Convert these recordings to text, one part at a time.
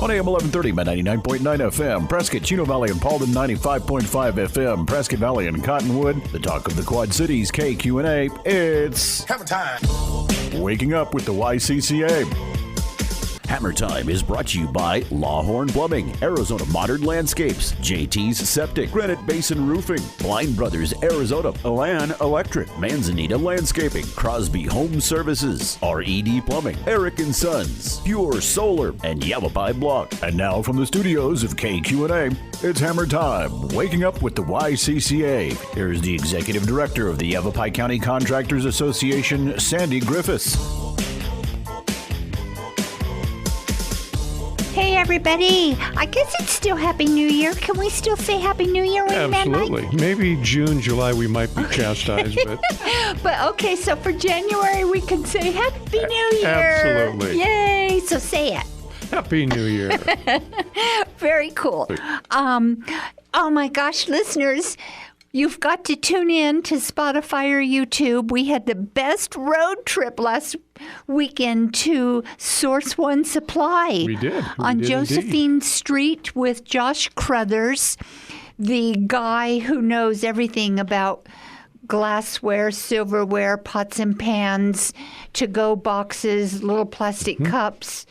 On AM 1130, 99.9 FM, Prescott, Chino Valley, and Paulden, 95.5 FM, Prescott Valley and Cottonwood, the talk of the Quad Cities, KQ&A. It's Hammer Time. Waking Up with the YCCA. Hammer Time is brought to you by Lawhorn Plumbing, Arizona Modern Landscapes, JT's Septic, Granite Basin Roofing, Blind Brothers Arizona, Elan Electric, Manzanita Landscaping, Crosby Home Services, RED Plumbing, Eric & Sons, Pure Solar, and Yavapai Block. And now from the studios of KQ&A, it's Hammer Time, Waking Up with the YCCA. Here's the Executive Director of the Yavapai County Contractors Association, Sandy Griffiths. Hey, everybody. I guess it's still Happy New Year. Can we still say Happy New Year? Absolutely. Maybe June, July, we might be chastised. But okay, so for January, we can say Happy New Year. Absolutely. Yay. So say it. Happy New Year. Very cool. Oh, my gosh, listeners. You've got to tune in to Spotify or YouTube. We had the best road trip last weekend to Source One Supply. We did. On Josephine Street with Josh Crothers, the guy who knows everything about glassware, silverware, pots and pans, to-go boxes, little plastic cups.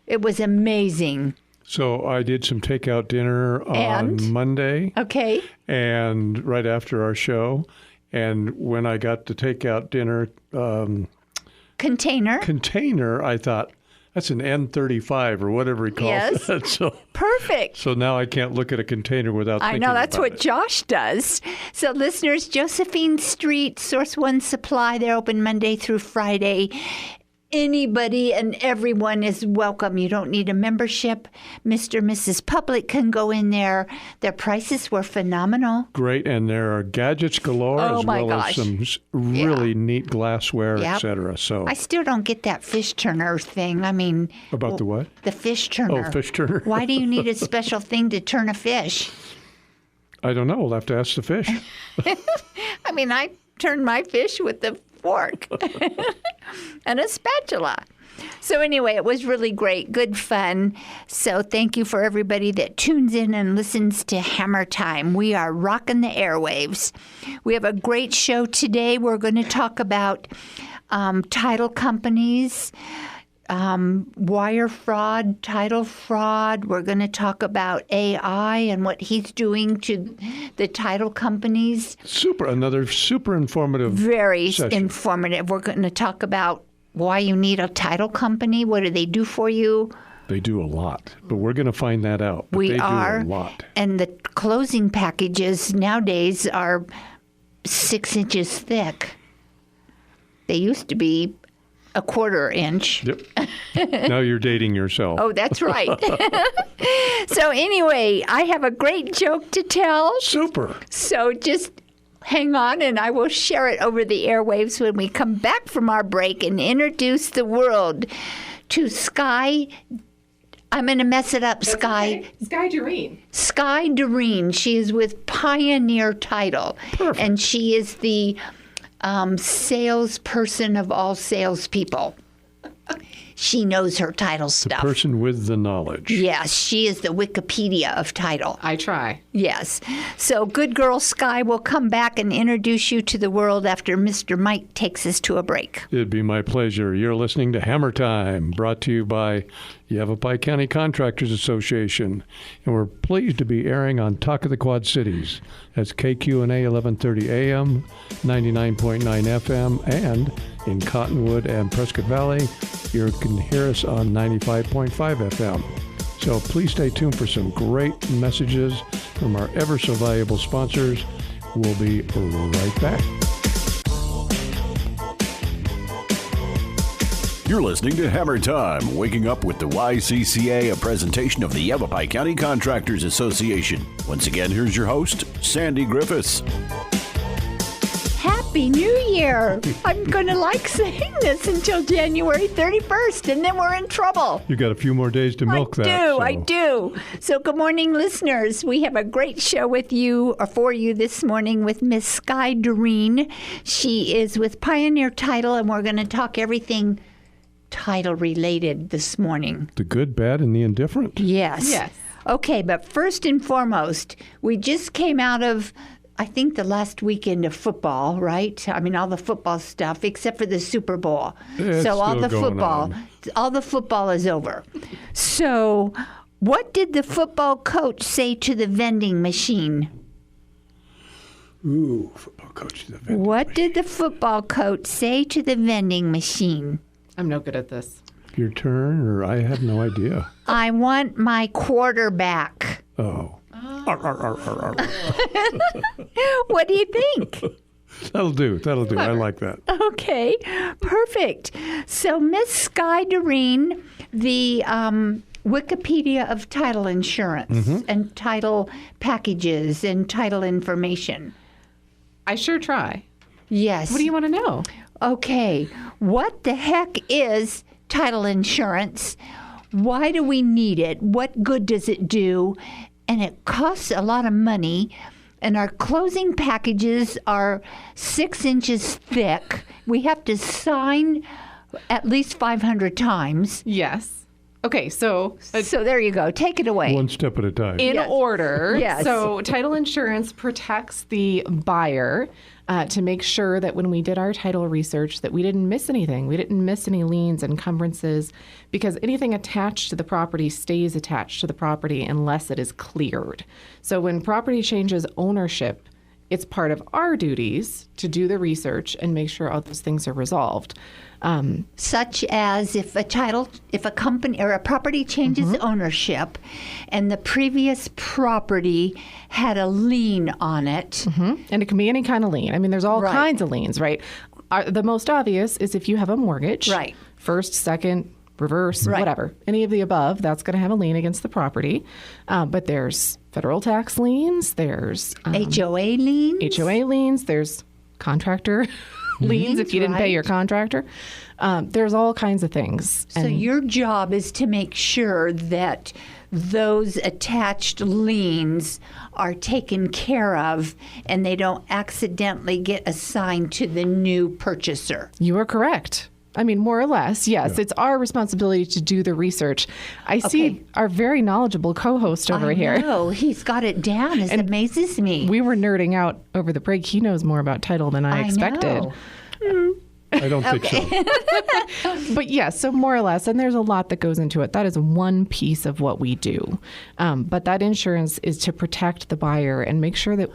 It was amazing. So I did some takeout dinner on Monday. Okay. And right after our show. And when I got the takeout dinner container, I thought, that's an N35 or whatever he calls it. So, perfect. So now I can't look at a container without thinking about it. I know, that's what Josh does. So listeners, Josephine Street, Source One Supply, they're open Monday through Friday. Anybody and everyone is welcome. You don't need a membership. Mr. and Mrs. Public can go in there. Their prices were phenomenal. Great, and there are gadgets galore as well as some really neat glassware, etc. So I still don't get that fish turner thing. I mean, about the what? The fish turner. Oh, fish turner. Why do you need a special thing to turn a fish? I don't know. We'll have to ask the fish. I mean, I turn my fish with the fork and a spatula. So anyway, it was really great, good fun. So thank you for everybody that tunes in and listens to Hammer Time. We are rocking the airwaves. We have a great show today. We're going to talk about title companies, wire fraud, title fraud. We're going to talk about AI and what he's doing to the title companies. Another super informative Very session. Informative. We're going to talk about why you need a title company. What do they do for you? They do a lot, but we're going to find that out. But they do a lot. And the closing packages nowadays are 6 inches thick. They used to be a 1/4 inch. Yep. Now you're dating yourself. Oh, that's right. So anyway, I have a great joke to tell. Super. So just hang on, and I will share it over the airwaves when we come back from our break and introduce the world to Skye. I'm going to mess it up, Skye. Okay. Skye Direen. Skye Direen. She is with Pioneer Title. Perfect. And she is the salesperson of all salespeople. She knows her title stuff. The person with the knowledge. Yes, she is the Wikipedia of title. I try. Yes. So good girl Skye will come back and introduce you to the world after Mr. Mike takes us to a break. It'd be my pleasure. You're listening to Hammer Time, brought to you by Yavapai County Contractors Association. And we're pleased to be airing on Talk of the Quad Cities. That's KQ&A 1130 AM, 99.9 FM, and in Cottonwood and Prescott Valley, you can hear us on 95.5 FM. So please stay tuned for some great messages from our ever so valuable sponsors. We'll be right back. You're listening to Hammer Time, Waking Up with the YCCA, a presentation of the Yavapai County Contractors Association. Once again, here's your host, Sandy Griffiths. Happy New Year! I'm going to like saying this until January 31st, and then we're in trouble. You got a few more days to milk that. I do. So good morning, listeners. We have a great show with you, or for you this morning, with Miss Skye Direen. She is with Pioneer Title, and we're going to talk everything title related this morning. The good, bad, and the indifferent. Yes. Yes. Okay, but first and foremost, we just came out of, I think, the last weekend of football, right? I mean, all the football stuff, except for the Super Bowl. It's so all still the going football, on. all the football is over. So, what did the football coach say to the vending machine? Ooh, football coach. The vending What machine. did the football coach say to the vending machine? I'm no good at this. Your turn, or I have no idea. I want my quarterback. Oh. Arr, arr, arr, arr, arr. What do you think? That'll do. I like that. Okay, perfect. So, Miss Skye Direen, the Wikipedia of title insurance and title packages and title information. I sure try. Yes. What do you want to know? Okay, what the heck is title insurance? Why do we need it? What good does it do? And it costs a lot of money. And our closing packages are 6 inches thick. We have to sign at least 500 times. Yes. Okay, so So there you go. Take it away. One step at a time. in Yes. order. Yes. So title insurance protects the buyer to make sure that when we did our title research that we didn't miss anything. We didn't miss any liens, encumbrances, because anything attached to the property stays attached to the property unless it is cleared. So when property changes ownership, it's part of our duties to do the research and make sure all those things are resolved. Such as if a company or a property changes ownership and the previous property had a lien on it. And it can be any kind of lien. I mean, there's all Right. kinds of liens, right? The most obvious is if you have a mortgage. Right. First, second, reverse, Right. whatever. Any of the above, that's going to have a lien against the property. But there's federal tax liens. There's HOA liens. HOA liens. There's contractor liens if you didn't pay right. your contractor. There's all kinds of things. So your job is to make sure that those attached liens are taken care of and they don't accidentally get assigned to the new purchaser. You are correct. I mean, more or less, yes. It's our responsibility to do the research. I Okay. see our very knowledgeable co-host over here. No, he's got it down. It amazes me. We were nerding out over the break. He knows more about title than I expected. know. I don't think so. But yes, so more or less, and there's a lot that goes into it. That is one piece of what we do. But that insurance is to protect the buyer and make sure that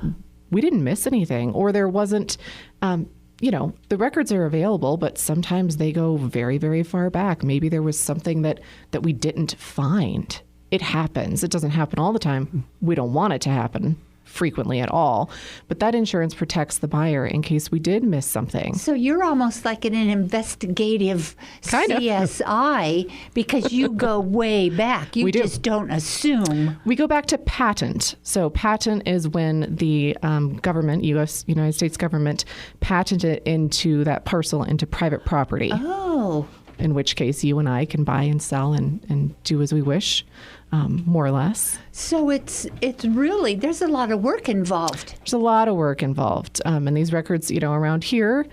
we didn't miss anything or there wasn't, the records are available, but sometimes they go very, very far back. Maybe there was something that we didn't find. It happens. It doesn't happen all the time. We don't want it to happen frequently at all. But that insurance protects the buyer in case we did miss something. So you're almost like an investigative Kind of. CSI because you go way back. You We do. just don't assume. We go back to patent. So patent is when the government, United States government, patented into that parcel into private property. Oh, In which case you and I can buy and sell and do as we wish, more or less. so it's really, there's a lot of work involved. There's a lot of work involved. And these records, around here,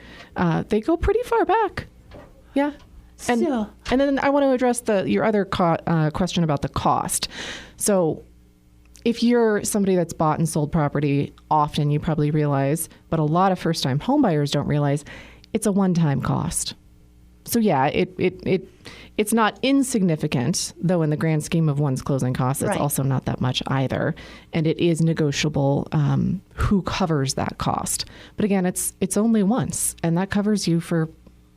they go pretty far back. Yeah. And, So- and then I want to address your other question about the cost. So if you're somebody that's bought and sold property often, you probably realize, but a lot of first-time homebuyers don't realize, it's a one-time cost. So yeah, it's not insignificant, though in the grand scheme of one's closing costs, it's Right. also not that much either. And it is negotiable who covers that cost. But again, it's only once, and that covers you for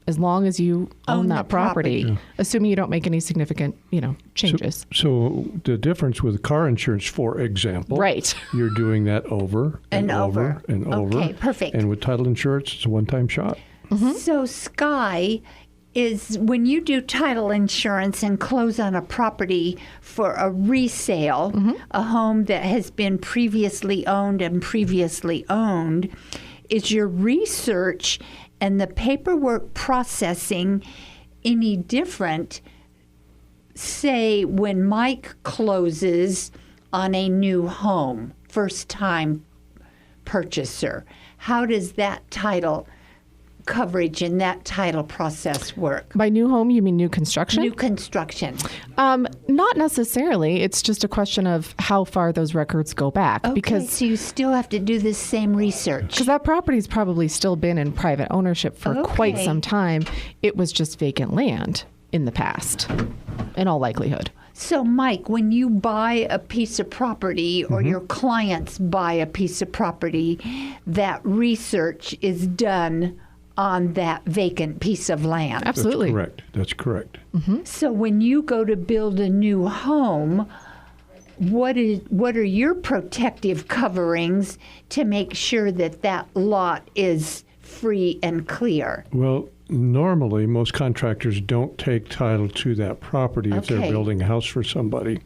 as long as you own the that property, property. assuming you don't make any significant, changes. So the difference with car insurance, for example, Right. You're doing that over And over. and over. Okay, perfect. And with title insurance, it's a one-time shot. So Skye is when you do title insurance and close on a property for a resale, a home that has been previously owned, is your research and the paperwork processing any different, say, when Mike closes on a new home, first time purchaser? How does that title coverage in that title process work? By new home, you mean new construction? New construction. Not necessarily. It's just a question of how far those records go back. Okay, so you still have to do this same research. Because that property's probably still been in private ownership for quite Okay. some time. It was just vacant land in the past, in all likelihood. So, Mike, when you buy a piece of property or your clients buy a piece of property, that research is done on that vacant piece of land. Absolutely. That's correct. So when you go to build a new home, what are your protective coverings to make sure that that lot is free and clear? Well, normally, most contractors don't take title to that property if they're Okay. building a house for somebody.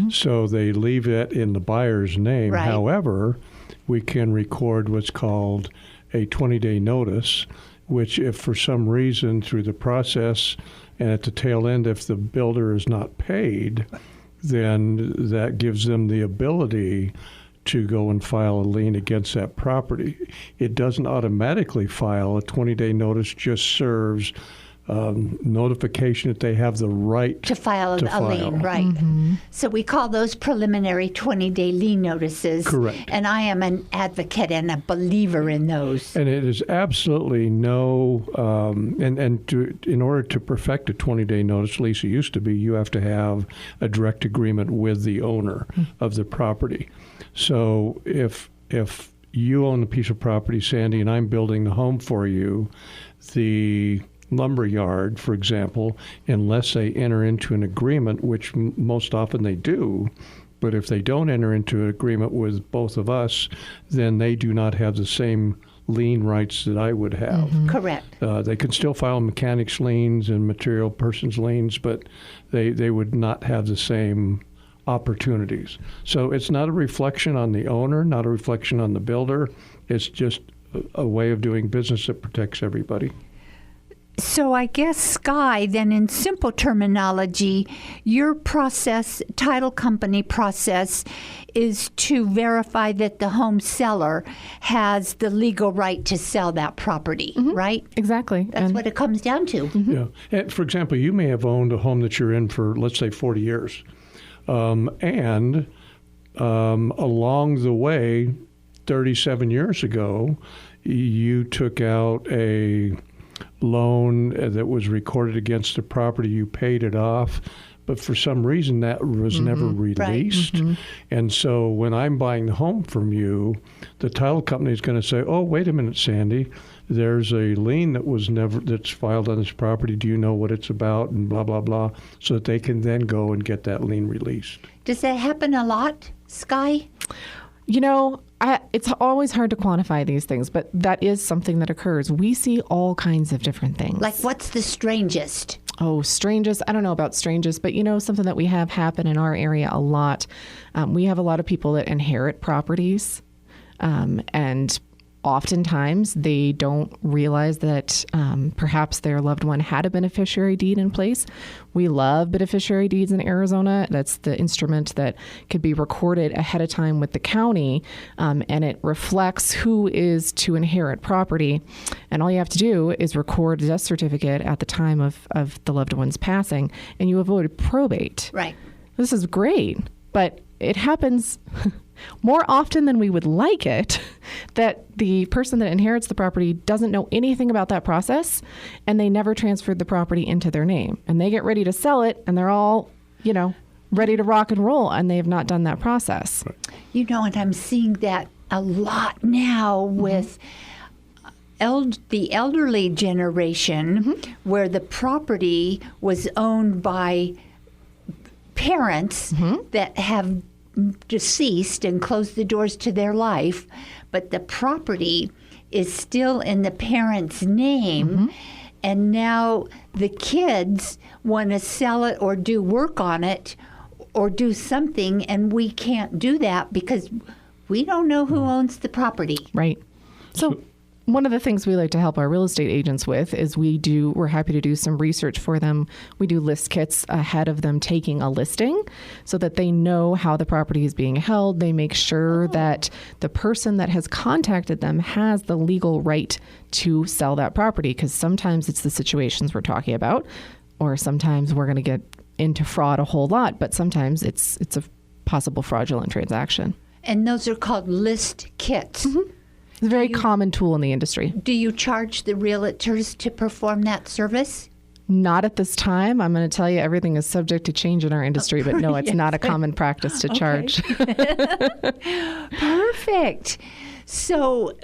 So they leave it in the buyer's name. Right. However, we can record what's called a 20-day notice, which if for some reason through the process and at the tail end, if the builder is not paid, then that gives them the ability to go and file a lien against that property. It doesn't automatically file. A 20-day notice just serves notification that they have the right To file a lien, right. So we call those preliminary 20-day lien notices. Correct. And I am an advocate and a believer in those. And it is absolutely no, in order to perfect a 20-day notice, Lisa, used to be you have to have a direct agreement with the owner of the property. So if you own a piece of property, Sandy, and I'm building the home for you, the lumber yard, for example, unless they enter into an agreement, which most often they do, but if they don't enter into an agreement with both of us, then they do not have the same lien rights that I would have. Correct. They can still file mechanics liens and material persons liens, but they would not have the same opportunities. So it's not a reflection on the owner, not a reflection on the builder. It's just a way of doing business that protects everybody. So I guess, Skye, then in simple terminology, your process, title company process, is to verify that the home seller has the legal right to sell that property, right? Exactly. That's what it comes down to. Yeah. And for example, you may have owned a home that you're in for, let's say, 40 years. And along the way, 37 years ago, you took out a loan that was recorded against the property. You paid it off, but for some reason that was never released. And so when I'm buying the home from you, the title company is going to say, "Oh, wait a minute, Sandy, there's a lien that's filed on this property. Do you know what it's about?" And blah blah blah, so that they can then go and get that lien released. Does that happen a lot, Skye? You know, it's always hard to quantify these things, but that is something that occurs. We see all kinds of different things. Like, what's the strangest? Oh, strangest. I don't know about strangest, but you know, something that we have happen in our area a lot. We have a lot of people that inherit properties, and oftentimes they don't realize that perhaps their loved one had a beneficiary deed in place. We love beneficiary deeds in Arizona. That's the instrument that could be recorded ahead of time with the county, and it reflects who is to inherit property. And all you have to do is record a death certificate at the time of the loved one's passing, and you avoid probate. Right. This is great, but it happens more often than we would like it, that the person that inherits the property doesn't know anything about that process, and they never transferred the property into their name. And they get ready to sell it, and they're all, ready to rock and roll, and they have not done that process. You know, and I'm seeing that a lot now with the elderly generation, where the property was owned by parents that have deceased and closed the doors to their life, but the property is still in the parents' name, and now the kids want to sell it or do work on it or do something, and we can't do that because we don't know who owns the property. Right. So one of the things we like to help our real estate agents with is we're happy to do some research for them. We do list kits ahead of them taking a listing so that they know how the property is being held. They make sure that the person that has contacted them has the legal right to sell that property, because sometimes it's the situations we're talking about, or sometimes we're going to get into fraud a whole lot, but sometimes it's a possible fraudulent transaction. And those are called list kits. Mm-hmm. It's a very common tool in the industry. Do you charge the realtors to perform that service? Not at this time. I'm going to tell you everything is subject to change in our industry, but no, it's not a common practice to charge. Perfect. So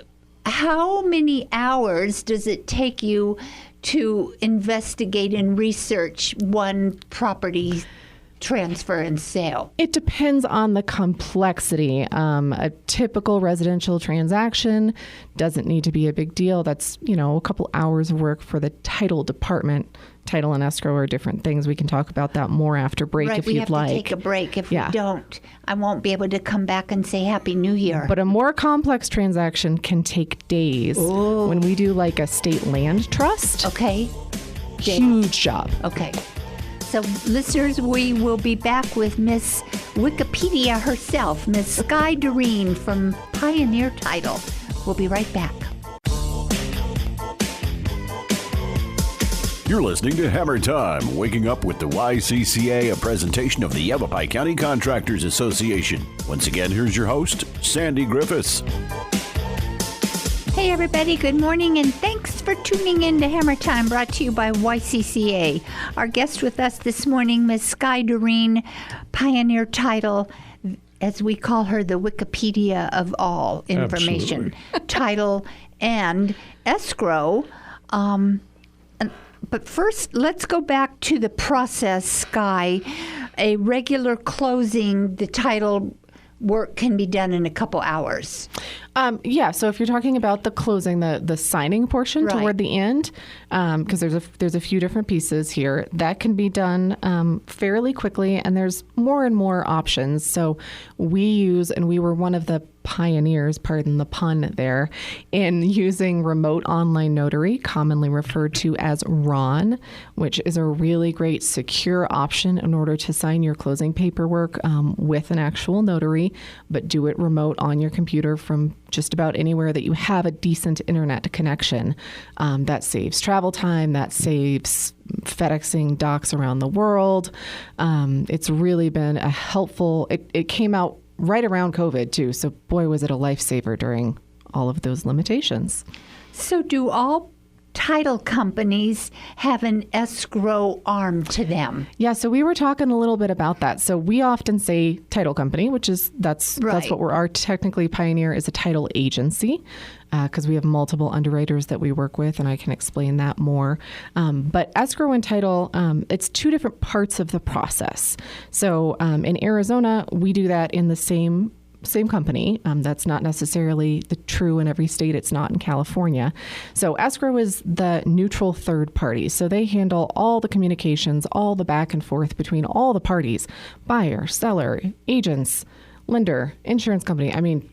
how many hours does it take you to investigate and research one property transfer and sale? It depends on the complexity. A typical residential transaction doesn't need to be a big deal. That's, a couple hours of work for the title department. Title and escrow are different things. We can talk about that more after break if you'd like. We have to take a break. If we don't, I won't be able to come back and say Happy New Year. But a more complex transaction can take days. Ooh. When we do like a state land trust. Okay. Huge job. Okay. So, listeners, we will be back with Miss Wikipedia herself, Miss Skye Direen from Pioneer Title. We'll be right back. You're listening to Hammer Time, waking up with the YCCA, a presentation of the Yavapai County Contractors Association. Once again, here's your host, Sandy Griffiths. Hey everybody, good morning and thanks for tuning in to Hammer Time, brought to you by YCCA. Our guest with us this morning, Ms. Skye Direen, Pioneer Title, as we call her, the Wikipedia of all information. Title and escrow. But first, let's go back to the process, Skye. A regular closing, the title work can be done in a couple hours. So if you're talking about the closing, the signing portion toward the end, because there's a few different pieces here, that can be done fairly quickly, and there's more and more options. So we were one of the pioneers, pardon the pun there, in using remote online notary, commonly referred to as RON, which is a really great secure option in order to sign your closing paperwork with an actual notary, but do it remote on your computer from just about anywhere that you have a decent internet connection. That saves travel time, that saves FedExing docs around the world. It's really been a helpful, it came out right around COVID too. So boy, was it a lifesaver during all of those limitations. So do all title companies have an escrow arm to them? Yeah, so we were talking a little bit about that. So we often say title company, which is that's what our technically Pioneer is a title agency, because we have multiple underwriters that we work with, and I can explain that more. But escrow and title, it's two different parts of the process. So in Arizona, we do that in the same company. That's not necessarily true in every state. It's not in California. So escrow is the neutral third party. So they handle all the communications, all the back and forth between all the parties, buyer, seller, agents, lender, insurance company. I mean,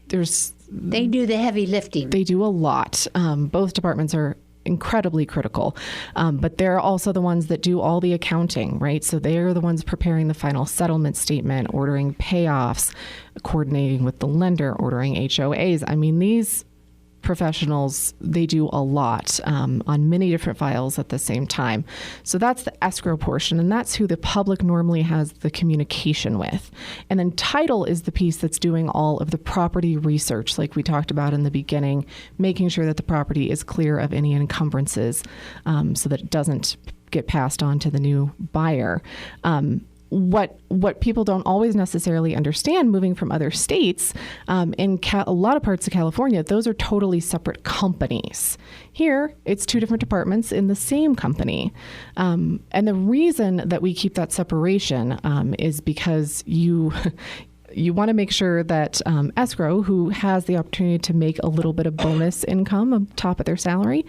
they do the heavy lifting. They do a lot. Both departments are incredibly critical, but they're also the ones that do all the accounting, right? So they're the ones preparing the final settlement statement, ordering payoffs, coordinating with the lender, ordering HOAs. I mean, these professionals, they do a lot on many different files at the same time. So that's the escrow portion, and that's who the public normally has the communication with. And then title is the piece that's doing all of the property research, like we talked about in the beginning, making sure that the property is clear of any encumbrances so that it doesn't get passed on to the new buyer. What people don't always necessarily understand moving from other states, in a lot of parts of California, those are totally separate companies. Here, it's two different departments in the same company. And the reason that we keep that separation is because you want to make sure that escrow, who has the opportunity to make a little bit of bonus income on top of their salary,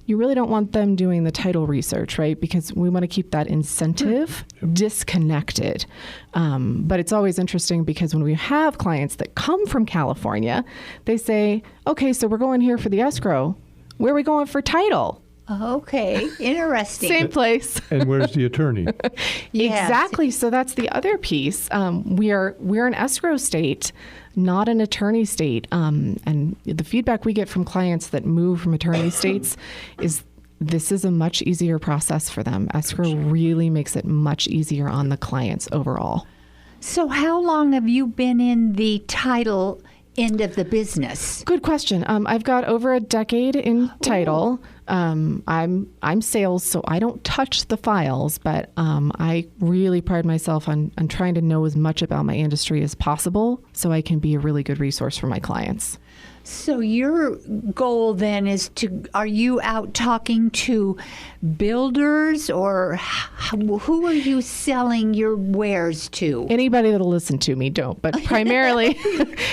you really don't want them doing the title research, right? Because we want to keep that incentive disconnected. But it's always interesting because when we have clients that come from California, they say, okay, so we're going here for the escrow. Where are we going for title? Okay, interesting. Same place. And where's the attorney? Yes. Exactly. So that's the other piece. We're an escrow state, not an attorney state. And the feedback we get from clients that move from attorney states is this is a much easier process for them. Escrow really makes it much easier on the clients overall. So how long have you been in the title end of the business? Good question. I've got over a decade in title. I'm sales, so I don't touch the files, but I really pride myself on trying to know as much about my industry as possible so I can be a really good resource for my clients. So your goal then is are you out talking to builders, or who are you selling your wares to? Anybody that'll listen to me don't, but primarily,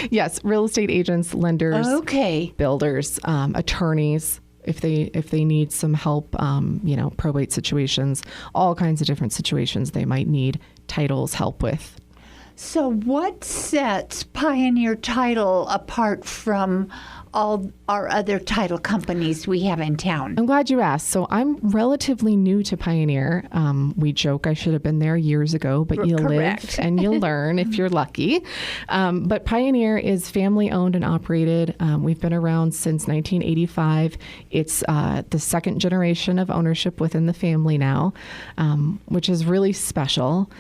yes, real estate agents, lenders, Okay. builders, attorneys. If they need some help, probate situations, all kinds of different situations they might need titles help with. So what sets Pioneer Title apart from all our other title companies we have in town? I'm glad you asked. So I'm relatively new to Pioneer. We joke I should have been there years ago, but you Correct. live and you'll learn if you're lucky. But Pioneer is family owned and operated. We've been around since 1985. It's the second generation of ownership within the family now, which is really special.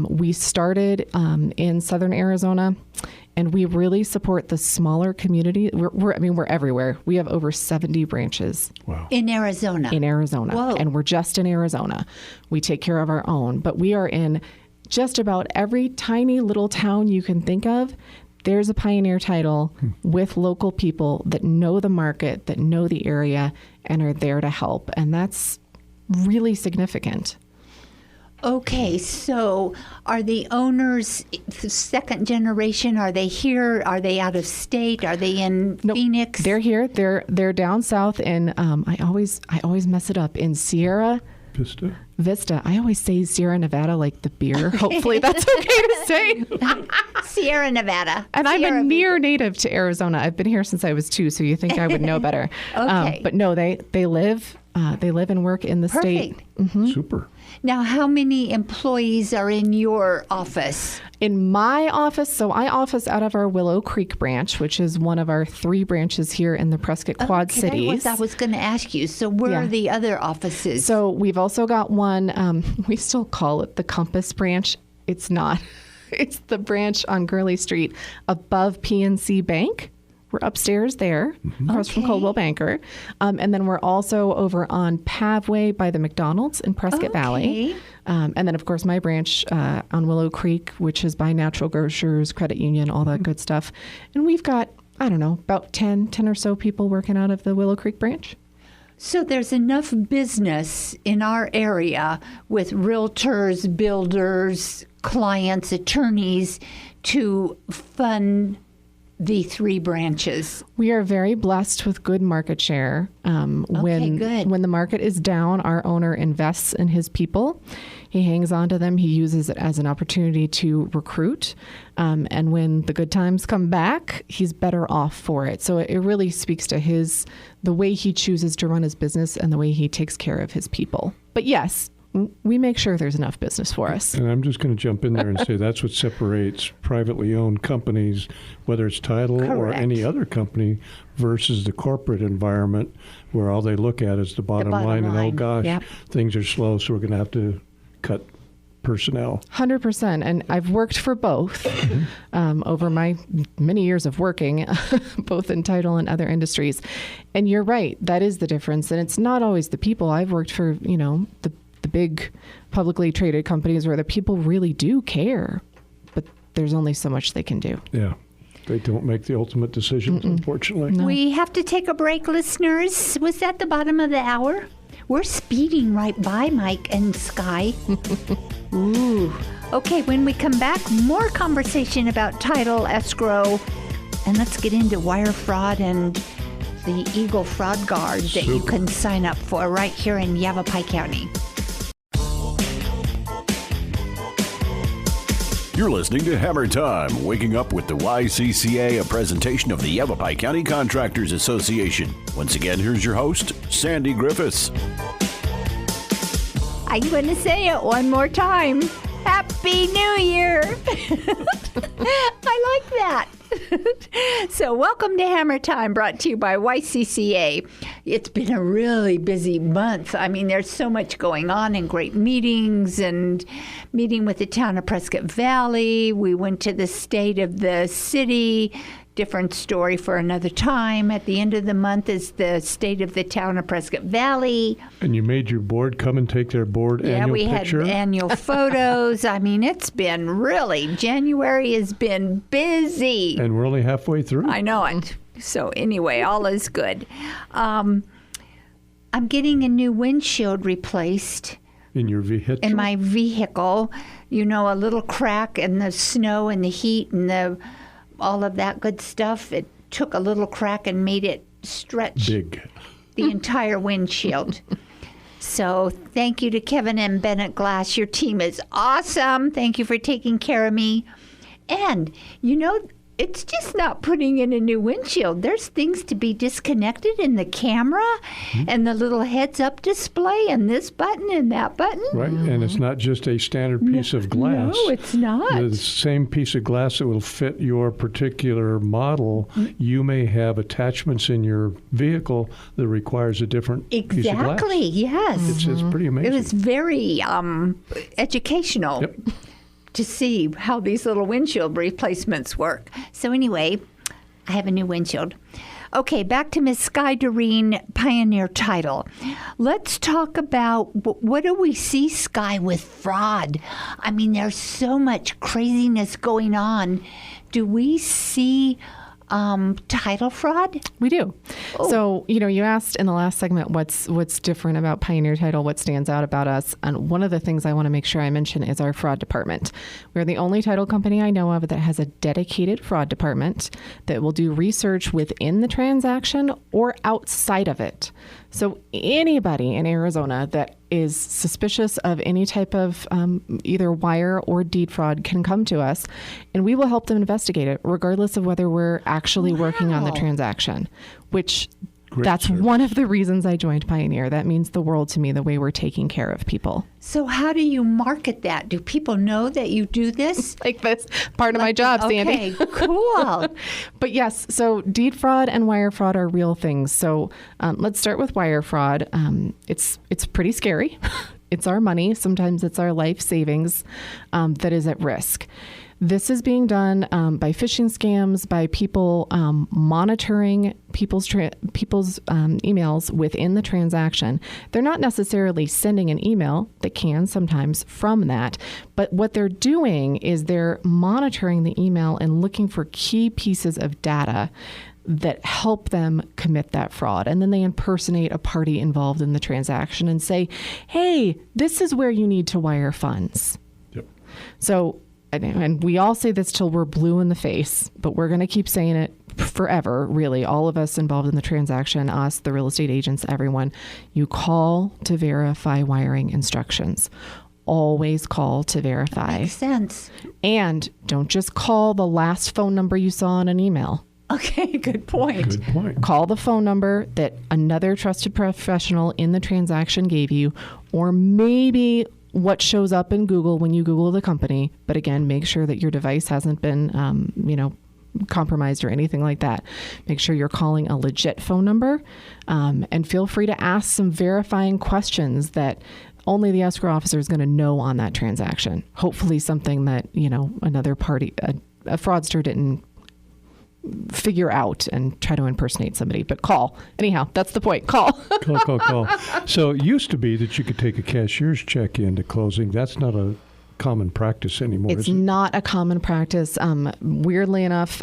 We started in Southern Arizona. And we really support the smaller community. We're everywhere. We have over 70 branches. Wow. In Arizona. Whoa. And we're just in Arizona. We take care of our own, but we are in just about every tiny little town you can think of. There's a Pioneer Title with local people that know the market, that know the area, and are there to help. And that's really significant. Okay, so are the owners the second generation? Are they here? Are they out of state? Are they in Phoenix? They're here. They're down south in I always mess it up, in Sierra Vista. I always say Sierra Nevada like the beer. Hopefully that's okay to say. Sierra Nevada. And Sierra I'm a near native to Arizona. I've been here since I was 2, so you think I would know better. Okay. But no, they live and work in the state. Perfect. Super. Now, how many employees are in your office? In my office, so I office out of our Willow Creek branch, which is one of our 3 branches here in the Prescott Quad Cities. I was going to ask you. So where are the other offices? So we've also got one, we still call it the Compass branch. It's not. It's the branch on Gurley Street above PNC Bank. We're upstairs there, across from Coldwell Banker. And then we're also over on Pavway by the McDonald's in Prescott Valley. And then, of course, my branch on Willow Creek, which is by Natural Grocers, Credit Union, all that good stuff. And we've got, I don't know, about 10 or so people working out of the Willow Creek branch. So there's enough business in our area with realtors, builders, clients, attorneys to fund the 3 branches. We are very blessed with good market share. When the market is down, our owner invests in his people. He hangs on to them. He uses it as an opportunity to recruit. And when the good times come back, he's better off for it. So it really speaks to the way he chooses to run his business and the way he takes care of his people. But yes, we make sure there's enough business for us. And I'm just going to jump in there and say that's what separates privately owned companies, whether it's title or any other company, versus the corporate environment where all they look at is the bottom line. And, oh, gosh, things are slow, so we're going to have to cut personnel. 100%. And I've worked for both over my many years of working, both in title and other industries. And you're right. That is the difference. And it's not always the people. I've worked for, the big publicly traded companies where the people really do care, but there's only so much they can do. Yeah. They don't make the ultimate decisions, unfortunately. No. We have to take a break, listeners. Was that the bottom of the hour? We're speeding right by Mike and Skye. Ooh. Okay, when we come back, more conversation about title, escrow, and let's get into wire fraud and the Eagle Fraud Guard that you can sign up for right here in Yavapai County. You're listening to Hammer Time, waking up with the YCCA, a presentation of the Yavapai County Contractors Association. Once again, here's your host, Sandy Griffiths. I'm going to say it one more time. Happy New Year! I like that. So welcome to Hammer Time, brought to you by YCCA. It's been a really busy month. I mean, there's so much going on and great meetings and meeting with the town of Prescott Valley. We went to the state of the city. Different story for another time. At the end of the month is the state of the town of Prescott Valley. And you made your board come and take their board annual picture? Yeah, we had annual photos. I mean, it's been really, January has been busy. And we're only halfway through. I know it. So anyway, all is good. I'm getting a new windshield replaced. In your vehicle? In my vehicle. You know, a little crack in the snow and the heat and all of that good stuff. It took a little crack and made it stretch big. The entire windshield. So thank you to Kevin and Bennett Glass. Your team is awesome. Thank you for taking care of me. And, you know, it's just not putting in a new windshield. There's things to be disconnected in the camera and the little heads-up display and this button and that button. Right, and it's not just a standard piece of glass. No, it's not. The same piece of glass that will fit your particular model, you may have attachments in your vehicle that requires a different piece of glass. Exactly, yes. It's pretty amazing. It was very educational. Yep. To see how these little windshield replacements work. So anyway, I have a new windshield. Okay, back to Miss Skye Direen, Pioneer title. Let's talk about what do we see, Skye, with fraud? I mean, there's so much craziness going on. Do we see title fraud? We do. Oh. So, you know, you asked in the last segment what's different about Pioneer Title, what stands out about us. And one of the things I want to make sure I mention is our fraud department. We're the only title company I know of that has a dedicated fraud department that will do research within the transaction or outside of it. So anybody in Arizona that is suspicious of any type of either wire or deed fraud can come to us, and we will help them investigate it, regardless of whether we're actually working on the transaction, which that's service. One of the reasons I joined Pioneer. That means the world to me, the way we're taking care of people. So how do you market that? Do people know that you do this? Like that's part of my job, Sandy. Okay, cool. But yes, so deed fraud and wire fraud are real things. So let's start with wire fraud. It's pretty scary. It's our money. Sometimes it's our life savings that is at risk. This is being done by phishing scams, by people monitoring people's emails within the transaction. They're not necessarily sending an email. They can sometimes from that. But what they're doing is they're monitoring the email and looking for key pieces of data that help them commit that fraud. And then they impersonate a party involved in the transaction and say, hey, this is where you need to wire funds. Yep. So, and we all say this till we're blue in the face, but we're going to keep saying it forever, really. All of us involved in the transaction, us, the real estate agents, everyone. You call to verify wiring instructions. Always call to verify. Makes sense. And don't just call the last phone number you saw on an email. Okay, good point. Good point. Call the phone number that another trusted professional in the transaction gave you, or maybe what shows up in Google when you Google the company. But again, make sure that your device hasn't been, compromised or anything like that. Make sure you're calling a legit phone number, and feel free to ask some verifying questions that only the escrow officer is going to know on that transaction. Hopefully something that, another party, a fraudster didn't figure out and try to impersonate somebody. But call. Anyhow, that's the point. Call. Call. So it used to be that you could take a cashier's check into closing. That's not a common practice anymore. It's not a common practice. Weirdly enough,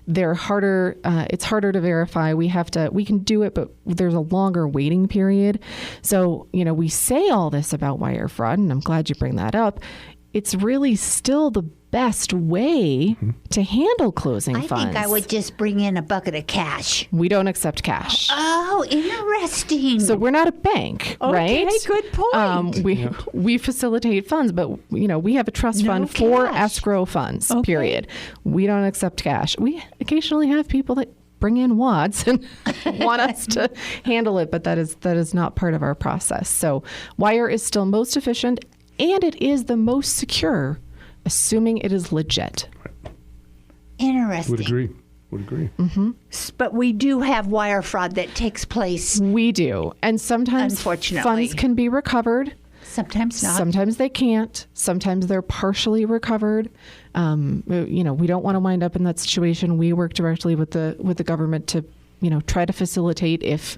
they're harder. It's harder to verify. We can do it, but there's a longer waiting period. So, we say all this about wire fraud, and I'm glad you bring that up. It's really still the best way to handle closing I funds. think I would just bring in a bucket of cash. We don't accept cash. Oh, interesting. So we're not a bank, right? Okay, good point. We facilitate funds, but we have a trust fund for cash. escrow funds. Okay. Period. We don't accept cash. We occasionally have people that bring in wads and want us to handle it, but that is not part of our process. So wire is still most efficient, and it is the most secure, assuming it is legit. Interesting. Would agree. But we do have wire fraud that takes place. We do, and sometimes Unfortunately. funds can be recovered. Sometimes not. Sometimes they can't. Sometimes they're partially recovered. We don't want to wind up in that situation. We work directly with the government to, try to facilitate if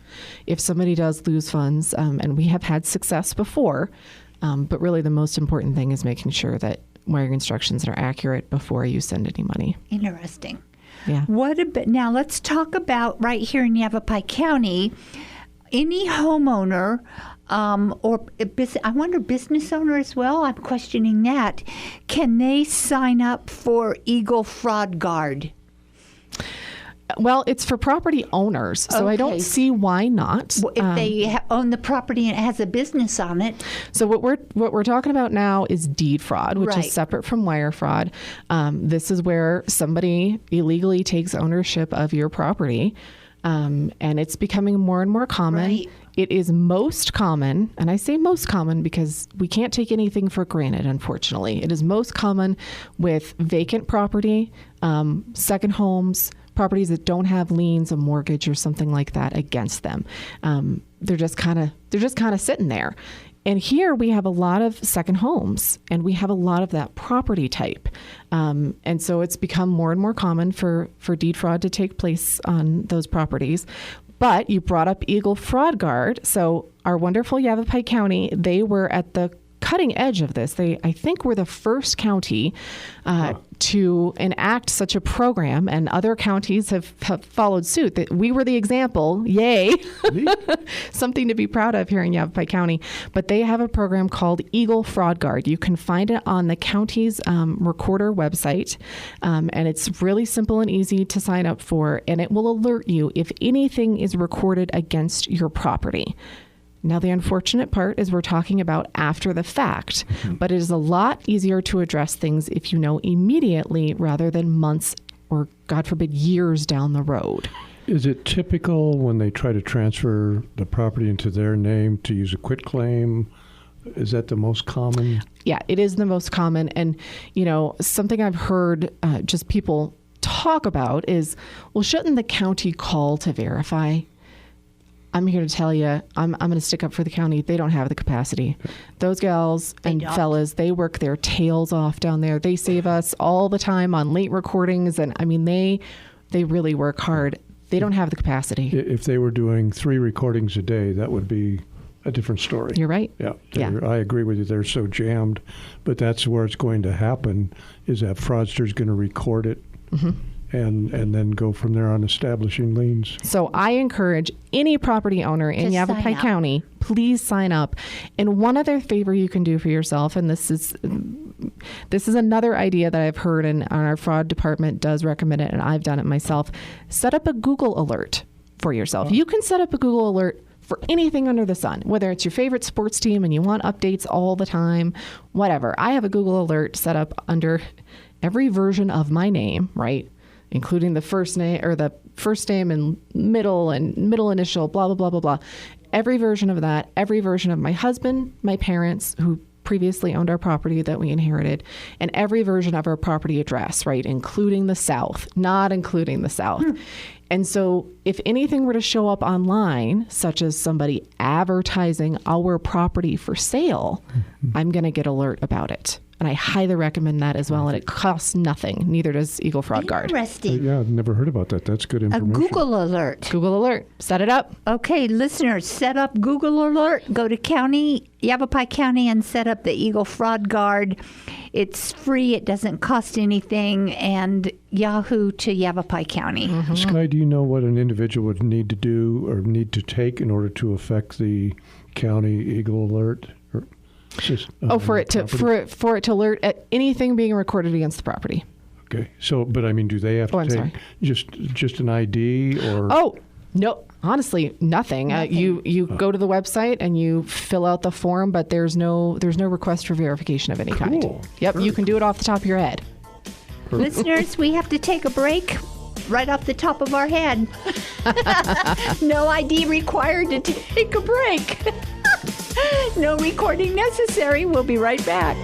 somebody does lose funds, and we have had success before. But really, the most important thing is making sure that wiring instructions are accurate before you send any money. Interesting. Yeah. Now let's talk about right here in Yavapai County. Any homeowner or I wonder business owner as well. I'm questioning that. Can they sign up for Eagle Fraud Guard? Well, it's for property owners, so I don't see why not. If they own the property and it has a business on it. So what we're talking about now is deed fraud, which Right. is separate from wire fraud. This is where somebody illegally takes ownership of your property, and it's becoming more and more common. Right. It is most common, and I say most common because we can't take anything for granted, unfortunately. It is most common with vacant property, second homes, properties that don't have liens, a mortgage, or something like that against them. They're just kind of sitting there. And here we have a lot of second homes, and we have a lot of that property type. And so it's become more and more common for deed fraud to take place on those properties. But you brought up Eagle Fraud Guard. So our wonderful Yavapai County, they were at the cutting edge of this. They, I think, were the first county to enact such a program, and other counties have followed suit. That we were the example. Yay. Something to be proud of here in Yavapai County. But they have a program called Eagle Fraud Guard. You can find it on the county's recorder website, and it's really simple and easy to sign up for, and it will alert you if anything is recorded against your property. Now, the unfortunate part is we're talking about after the fact, but it is a lot easier to address things if you know immediately rather than months or, God forbid, years down the road. Is it typical when they try to transfer the property into their name to use a quitclaim? Is that the most common? Yeah, it is the most common. And, something I've heard just people talk about is, well, shouldn't the county call to verify? I'm here to tell you, I'm going to stick up for the county. They don't have the capacity. Those gals and fellas, they work their tails off down there. They save us all the time on late recordings. And I mean, they really work hard. They don't have the capacity. If they were doing 3 recordings a day, that would be a different story. You're right. Yeah. Yeah. I agree with you. They're so jammed. But that's where it's going to happen, is that fraudster's going to record it. And then go from there on establishing liens. So I encourage any property owner in Yavapai County, please sign up. And one other favor you can do for yourself, and this is another idea that I've heard, and our fraud department does recommend it, and I've done it myself. Set up a Google alert for yourself. You can set up a Google alert for anything under the sun, whether it's your favorite sports team and you want updates all the time, whatever. I have a Google alert set up under every version of my name, right? Including the first name and middle initial, blah, blah, blah, blah, blah. Every version of that, every version of my husband, my parents who previously owned our property that we inherited, and every version of our property address, right? Including the South, not including the South. And so if anything were to show up online, such as somebody advertising our property for sale, I'm going to get alert about it. And I highly recommend that as well. And it costs nothing. Neither does Eagle Fraud Guard. Interesting. Yeah, I've never heard about that. That's good A information. Google alert. Google alert. Set it up. Okay, listeners, set up Google alert. Go to Yavapai County and set up the Eagle Fraud Guard. It's free. It doesn't cost anything. And Yahoo to Yavapai County. Skye, do you know what an individual would need to do or need to take in order to affect the county Eagle alert? It's just, for it to alert at anything being recorded against the property. Okay. So, but I mean, do they have to I'm take just an ID or? Oh, no. Honestly, nothing. You go to the website and you fill out the form, but there's no request for verification of any kind. Yep, you can do it off the top of your head. Listeners, we have to take a break right off the top of our head. No ID required to take a break. No recording necessary. We'll be right back.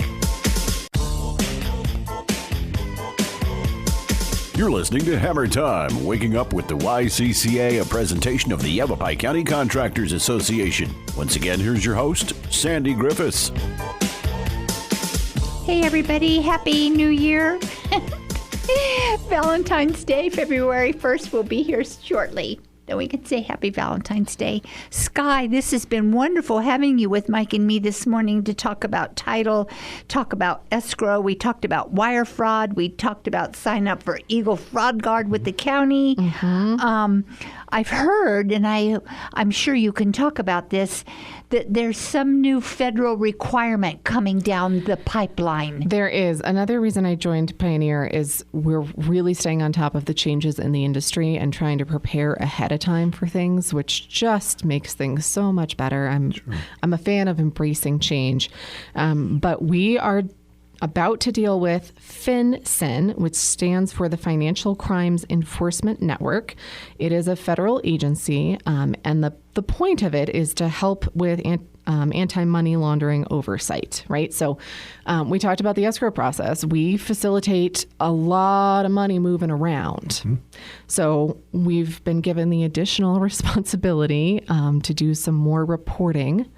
You're listening to Hammer Time, waking up with the YCCA, a presentation of the Yavapai County Contractors Association. Once again, here's your host, Sandy Griffiths. Hey, everybody. Happy New Year. Valentine's Day, February 1st, will be here shortly. Then we can say Happy Valentine's Day. Skye, this has been wonderful having you with Mike and me this morning to talk about title, talk about escrow. We talked about wire fraud. We talked about sign up for Eagle Fraud Guard with the county. I've heard, and I'm sure you can talk about this, that there's some new federal requirement coming down the pipeline. There is. Another reason I joined Pioneer is we're really staying on top of the changes in the industry and trying to prepare ahead of time for things, which just makes things so much better. I'm a fan of embracing change. But we are about to deal with FinCEN, which stands for the Financial Crimes Enforcement Network. It is a federal agency, and the point of it is to help with anti-money laundering oversight, right? So we talked about the escrow process. We facilitate a lot of money moving around. Mm-hmm. So we've been given the additional responsibility to do some more reporting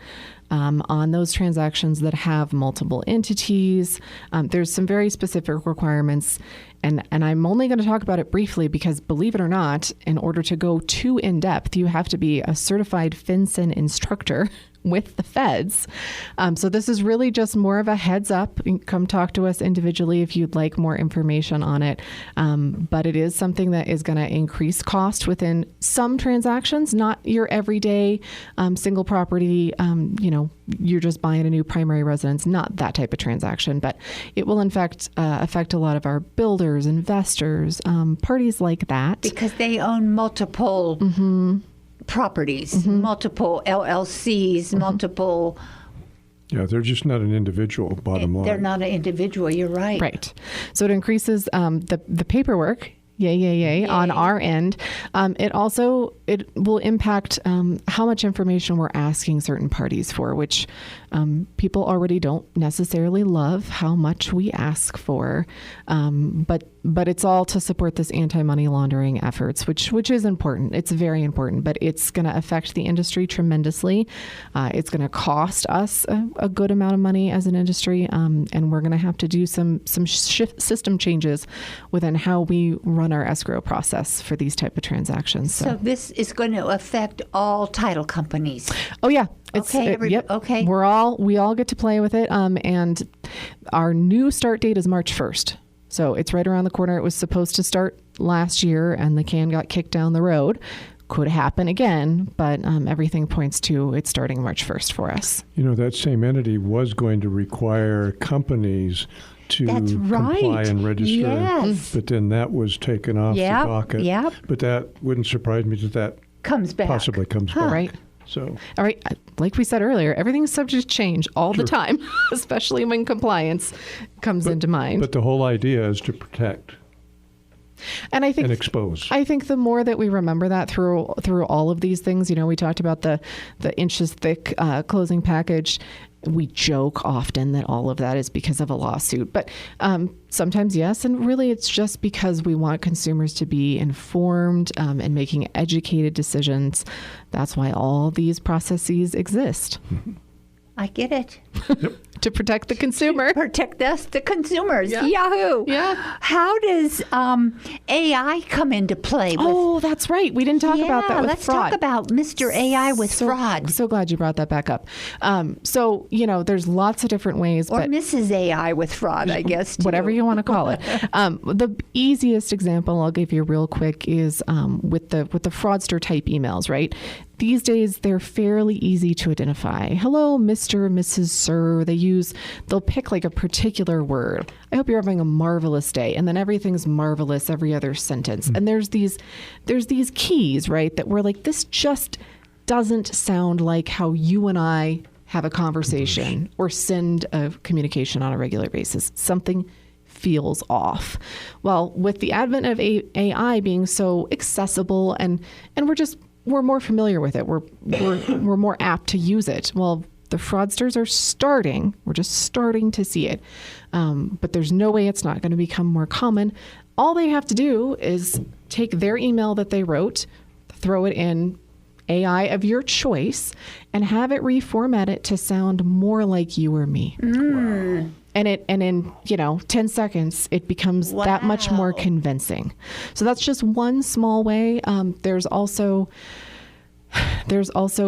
on those transactions that have multiple entities. There's some very specific requirements, and I'm only going to talk about it briefly because, believe it or not, in order to go too in-depth, you have to be a certified FinCEN instructor with the feds. So this is really just more of a heads up. Come talk to us individually if you'd like more information on it. But it is something that is going to increase cost within some transactions, not your everyday single property, you're just buying a new primary residence, not that type of transaction. But it will in fact affect a lot of our builders, investors, parties like that. Because they own multiple properties, multiple LLCs, multiple. Yeah, they're just not an individual, bottom line. They're not an individual, you're right. Right. So it increases the paperwork. Yay. On our end. It will impact how much information we're asking certain parties for, which people already don't necessarily love how much we ask for. But it's all to support this anti-money laundering efforts, which is important. It's very important, but it's going to affect the industry tremendously. It's going to cost us a good amount of money as an industry, and we're going to have to do some system changes within how we run our escrow process for these type of transactions. So this is going to affect all title companies. Oh yeah. Yep. Okay. We all get to play with it. And our new start date is March 1st. So it's right around the corner. It was supposed to start last year and the can got kicked down the road. Could happen again, but everything points to it starting March 1st for us. That same entity was going to require companies to comply and register. Yes. But then that was taken off the docket. Yep. But that wouldn't surprise me that comes back. Possibly comes back. Right. So, all right, like we said earlier, everything's subject to change all the time, especially when compliance comes into mind. But the whole idea is to protect and expose. I think the more that we remember that through all of these things, we talked about the inches thick closing package. We joke often that all of that is because of a lawsuit, but sometimes yes, and really it's just because we want consumers to be informed and making educated decisions. That's why all these processes exist. I get it. Yep. To protect the consumer. Protect us, the consumers. Yeah. Yahoo! Yeah. How does AI come into play? Oh, that's right. We didn't talk about that with let's fraud. Talk about Mr. AI with fraud. So glad you brought that back up. There's lots of different ways. Or but Mrs. AI with fraud, I guess. Too. Whatever you want to call it. The easiest example I'll give you real quick is with the fraudster type emails, right? these days they're fairly easy to identify. Hello, Mr., Mrs., Sir. They'll pick like a particular word. I hope you're having a marvelous day. And then everything's marvelous every other sentence. And there's these keys, right, that we're like, this just doesn't sound like how you and I have a conversation or send a communication on a regular basis. Something feels off. Well, with the advent of AI being so accessible and we're more familiar with it, we're more apt to use it. Well, the fraudsters we're just starting to see it. But there's no way it's not going to become more common. All they have to do is take their email that they wrote, throw it in AI of your choice, and have it reformat it to sound more like you or me. Wow. And in 10 seconds, it becomes that much more convincing. So that's just one small way. There's also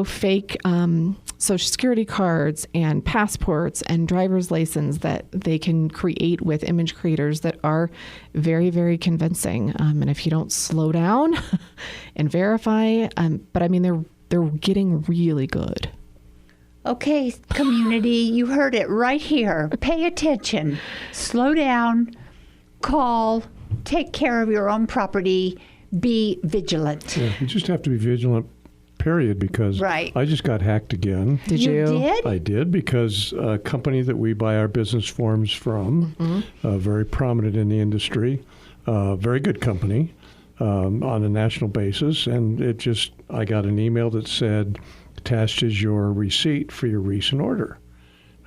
fake Social Security cards and passports and driver's license that they can create with image creators that are very, very convincing. And if you don't slow down and verify, but I mean, they're getting really good. Okay, community, you heard it right here. Pay attention. Slow down. Call. Take care of your own property. Be vigilant. Yeah, you just have to be vigilant, period, because I just got hacked again. Did you? Did? I did, because a company that we buy our business forms from, very prominent in the industry, very good company on a national basis, and I got an email that said, attached is your receipt for your recent order.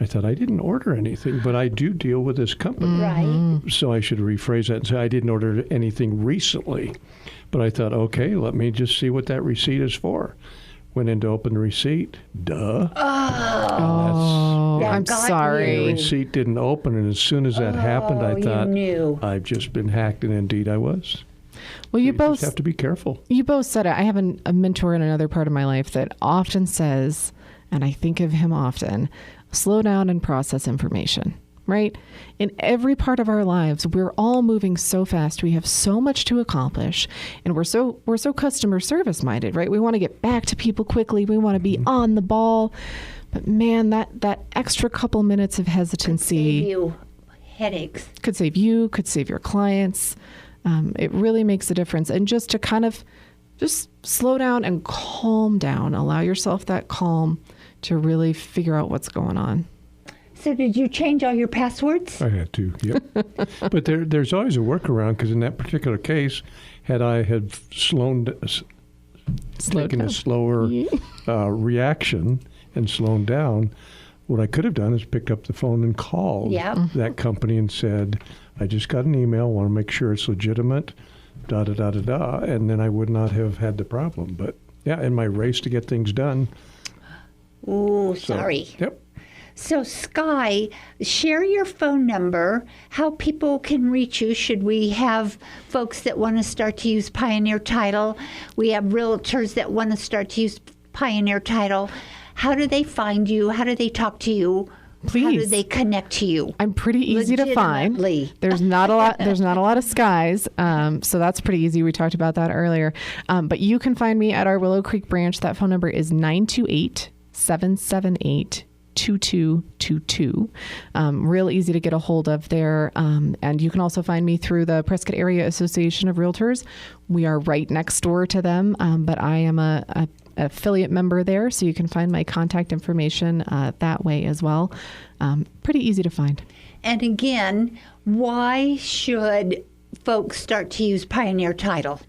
I thought, I didn't order anything, but I do deal with this company. Right. So I should rephrase that and say I didn't order anything recently. But I thought, okay, let me just see what that receipt is for. Went in to open the receipt. Duh. I'm sorry. The receipt didn't open, and as soon as that happened, I thought, I've just been hacked, and indeed I was. Well, you both just have to be careful. You both said it. I have a mentor in another part of my life that often says, and I think of him often, slow down and process information, right? In every part of our lives, we're all moving so fast. We have so much to accomplish, and we're so customer service minded, right? We want to get back to people quickly. We want to be on the ball. But man, that extra couple minutes of hesitancy Could save you headaches. Could save you, could save your clients. It really makes a difference. And just to kind of just slow down and calm down, allow yourself that calm to really figure out what's going on. So did you change all your passwords? I had to, yep. But there's always a workaround, because in that particular case, had I taken a slower reaction and slowed down, what I could have done is picked up the phone and called that company and said, I just got an email, want to make sure it's legitimate, da-da-da-da-da, and then I would not have had the problem. But, yeah, in my race to get things done. Ooh, sorry. Yep. So, Skye, share your phone number, how people can reach you. Should we have folks that want to start to use Pioneer Title? We have realtors that want to start to use Pioneer Title. How do they find you? How do they talk to you? Please. How do they connect to you? I'm pretty easy to find. There's not a lot of Skies, so that's pretty easy. We talked about that earlier. But you can find me at our Willow Creek branch. That phone number is 928-778-2222. Real easy to get a hold of there. And you can also find me through the Prescott Area Association of Realtors. We are right next door to them, but I am a affiliate member there, so you can find my contact information that way as well. Pretty easy to find. And again, why should folks start to use Pioneer Title?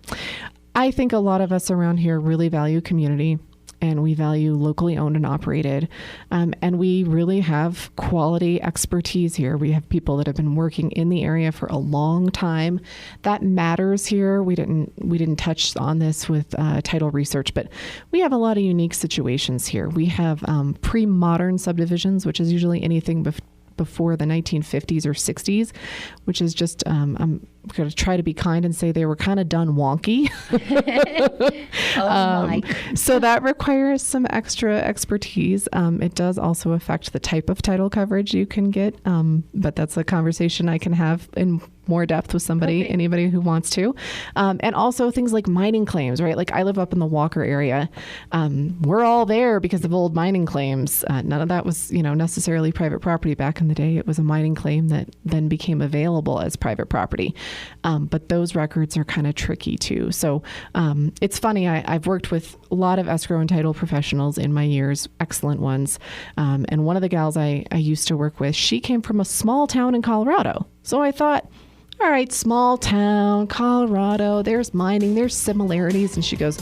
I think a lot of us around here really value community, and we value locally owned and operated. And we really have quality expertise here. We have people that have been working in the area for a long time. That matters here. We didn't touch on this with title research, but we have a lot of unique situations here. We have pre-modern subdivisions, which is usually anything before the 1950s or 60s, which is just going to try to be kind and say they were kind of done wonky. So that requires some extra expertise. It does also affect the type of title coverage you can get, but that's a conversation I can have in more depth with anybody who wants to. And also things like mining claims, right? Like I live up in the Walker area. We're all there because of old mining claims. None of that was, necessarily private property back in the day. It was a mining claim that then became available as private property. But those records are kind of tricky too. So it's funny. I've worked with a lot of escrow and title professionals in my years, excellent ones. And one of the gals I used to work with, she came from a small town in Colorado. So I thought, all right, small town, Colorado, there's mining, there's similarities. And she goes,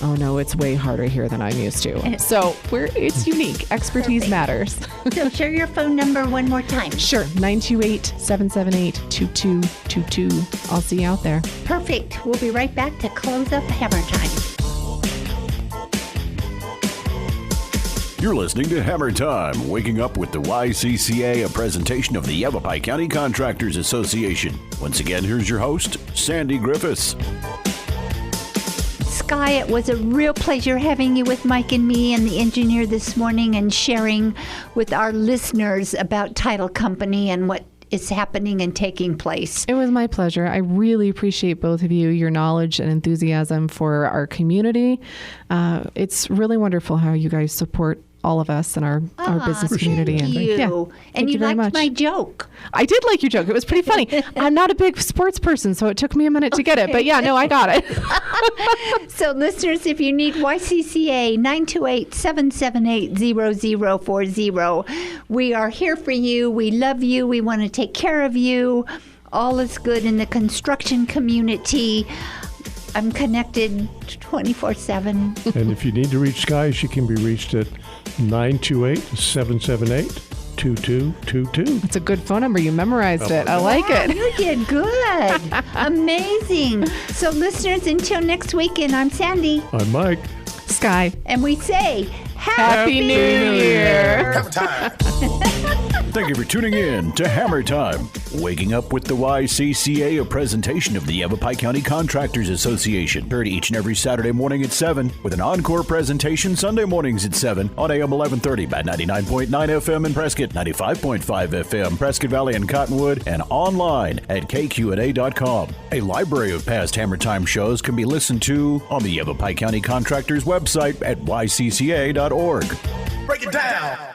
oh no, it's way harder here than I'm used to. So it's unique. Expertise matters. So share your phone number one more time. Sure, 928-778-2222. I'll see you out there. Perfect. We'll be right back to close up Hammer Time. You're listening to Hammer Time, waking up with the YCCA, a presentation of the Yavapai County Contractors Association. Once again, here's your host, Sandy Griffiths. Skye, it was a real pleasure having you with Mike and me and the engineer this morning and sharing with our listeners about Title Company and what is happening and taking place. It was my pleasure. I really appreciate both of you, your knowledge and enthusiasm for our community. It's really wonderful how you guys support all of us and our business community. Thank you. And you liked my joke. I did like your joke. It was pretty funny. I'm not a big sports person, so it took me a minute to get it. But yeah, no, I got it. So listeners, if you need YCCA, 928-778-0040. We are here for you. We love you. We want to take care of you. All is good in the construction community. I'm connected 24/7. And if you need to reach Skye, she can be reached at 928-778-2222. It's a good phone number. You memorized it. I like it. You did good. Amazing. So listeners, until next weekend, I'm Sandy. I'm Mike. Skye. And we say, Happy New Year. Thank you for tuning in to Hammer Time, waking up with the YCCA, a presentation of the Yavapai County Contractors Association. Heard each and every Saturday morning at 7, with an encore presentation Sunday mornings at 7 on AM 1130 by 99.9 FM in Prescott, 95.5 FM, Prescott Valley and Cottonwood, and online at kqna.com. A library of past Hammer Time shows can be listened to on the Yavapai County Contractors website at ycca.org. Break it down.